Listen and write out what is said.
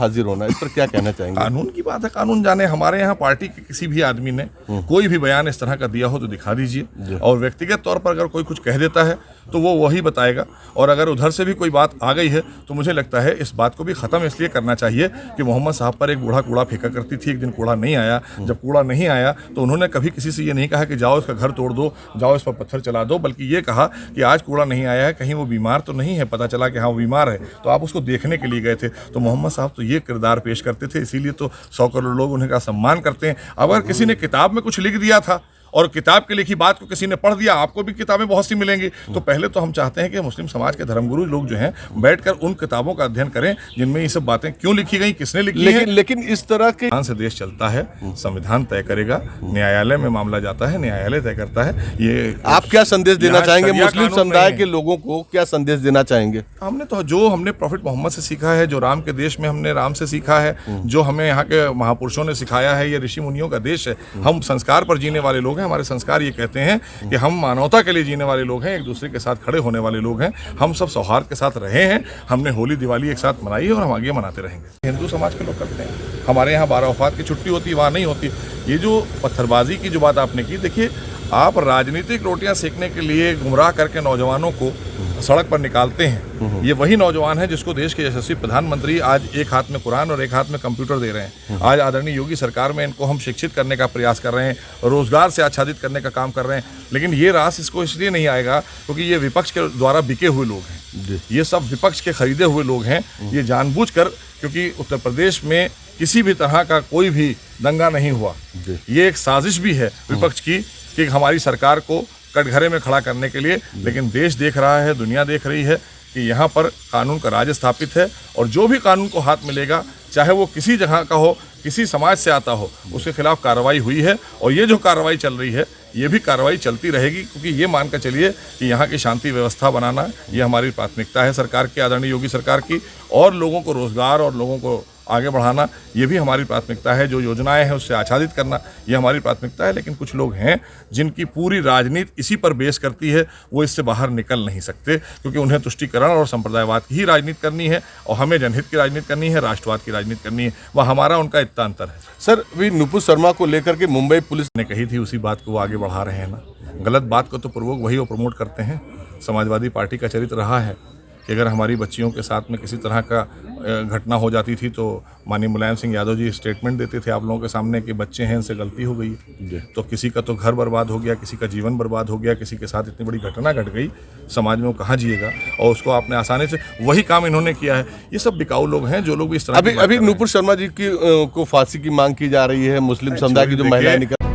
हाजिर होना, इस पर क्या कहना चाहेंगे? कानून की बात है, कानून जाने। हमारे यहाँ पार्टी के किसी भी आदमी ने कोई भी बयान इस तरह का दिया हो तो दिखा दीजिए, और व्यक्तिगत तौर पर अगर कोई कुछ कह देता है तो वो वही बताएगा। और अगर उधर से भी कोई बात आ गई है तो मुझे लगता है इस बात को भी ख़त्म इसलिए करना चाहिए कि मोहम्मद साहब पर एक बूढ़ा कूड़ा फेंका करती थी, एक दिन कूड़ा नहीं आया। जब कूड़ा नहीं आया तो उन्होंने कभी किसी से ये नहीं कहा कि जाओ इसका घर तोड़ दो, जाओ इस पर पत्थर चला दो, बल्कि ये कहा कि आज कूड़ा नहीं आया है, कहीं वो बीमार तो नहीं है। पता चला कि हाँ वो बीमार है, तो आप उसको देखने के लिए गए थे। तो मोहम्मद साहब तो ये किरदार पेश करते थे, इसीलिए तो 100 करोड़ लोग उन्हें का सम्मान करते हैं। अगर किसी ने किताब में कुछ लिख दिया था और किताब के लिखी बात को किसी ने पढ़ दिया, आपको भी किताबें बहुत सी मिलेंगी, तो पहले तो हम चाहते हैं कि मुस्लिम समाज के धर्मगुरु लोग जो हैं बैठकर उन किताबों का अध्ययन करें जिनमें ये सब बातें क्यों लिखी गई, किसने लिखी है। लेकिन इस तरह के से देश चलता है, संविधान तय करेगा, न्यायालय में मामला जाता है, न्यायालय तय करता है। ये आप क्या संदेश देना चाहेंगे मुस्लिम समुदाय के लोगों को, क्या संदेश देना चाहेंगे? हमने प्रॉफिट मोहम्मद से सीखा है, जो राम के देश में हमने राम से सीखा है, जो हमें यहाँ के महापुरुषों ने सिखाया है, ये ऋषि मुनियों का देश है। हम संस्कार पर जीने वाले लोग हैं, हमारे संस्कार ये कहते हैं कि हम मानवता के लिए जीने वाले लोग हैं, एक दूसरे के साथ खड़े होने वाले लोग हैं। हम सब सौहार्द के साथ रहे हैं, हमने होली दिवाली एक साथ मनाई है और हम आगे मनाते रहेंगे। हिंदू समाज के लोग करते हैं, हमारे यहाँ 12 वफात की छुट्टी होती है, वहाँ नहीं होती। ये जो पत्थरबाजी की जो बात आपने की, देखिए आप राजनीतिक रोटियां सेकने के लिए गुमराह करके नौजवानों को सड़क पर निकालते हैं। ये वही नौजवान है जिसको देश के यशस्वी प्रधानमंत्री आज एक हाथ में कुरान और एक हाथ में कंप्यूटर दे रहे हैं। आज आदरणीय योगी सरकार में इनको हम शिक्षित करने का प्रयास कर रहे हैं, रोजगार से आच्छादित करने का काम कर रहे हैं। लेकिन ये रास इसको इसलिए नहीं आएगा क्योंकि ये विपक्ष के द्वारा बिके हुए लोग हैं, ये सब विपक्ष के खरीदे हुए लोग हैं। ये जानबूझकर, क्योंकि उत्तर प्रदेश में किसी भी तरह का कोई भी दंगा नहीं हुआ, ये एक साजिश भी है विपक्ष की कि हमारी सरकार को कटघरे में खड़ा करने के लिए। लेकिन देश देख रहा है, दुनिया देख रही है कि यहाँ पर कानून का राज स्थापित है, और जो भी कानून को हाथ मिलेगा, चाहे वो किसी जगह का हो, किसी समाज से आता हो, उसके खिलाफ कार्रवाई हुई है। और ये जो कार्रवाई चल रही है, ये भी कार्रवाई चलती रहेगी, क्योंकि ये मान कर चलिए कि यहाँ की शांति व्यवस्था बनाना ये हमारी प्राथमिकता है सरकार की, आदरणीय योगी सरकार की। और लोगों को रोजगार और लोगों को आगे बढ़ाना ये भी हमारी प्राथमिकता है। जो योजनाएं हैं उससे आच्छादित करना ये हमारी प्राथमिकता है। लेकिन कुछ लोग हैं जिनकी पूरी राजनीति इसी पर बेस करती है, वो इससे बाहर निकल नहीं सकते, क्योंकि उन्हें तुष्टीकरण और संप्रदायवाद की ही राजनीति करनी है, और हमें जनहित की राजनीति करनी है, राष्ट्रवाद की राजनीति करनी है। वह हमारा उनका इतना अंतर है। सर, अभी नुपुर शर्मा को लेकर के मुंबई पुलिस ने कही थी, उसी बात को वो आगे बढ़ा रहे हैं ना। गलत बात को तो पूर्वक वही वो प्रमोट करते हैं। समाजवादी पार्टी का चरित्र रहा है कि अगर हमारी बच्चियों के साथ में किसी तरह का घटना हो जाती थी तो माननीय मुलायम सिंह यादव जी स्टेटमेंट देते थे आप लोगों के सामने कि बच्चे हैं, इनसे गलती हो गई। तो किसी का तो घर बर्बाद हो गया, किसी का जीवन बर्बाद हो गया, किसी के साथ इतनी बड़ी घटना घट गई, समाज में वो कहाँ जिएगा? और उसको आपने आसानी से वही काम इन्होंने किया है। ये सब बिकाऊ लोग हैं जो लोग भी इस तरह अभी नुपुर शर्मा जी की को फांसी की मांग की जा रही है। मुस्लिम समुदाय की जो महिलाएं निकल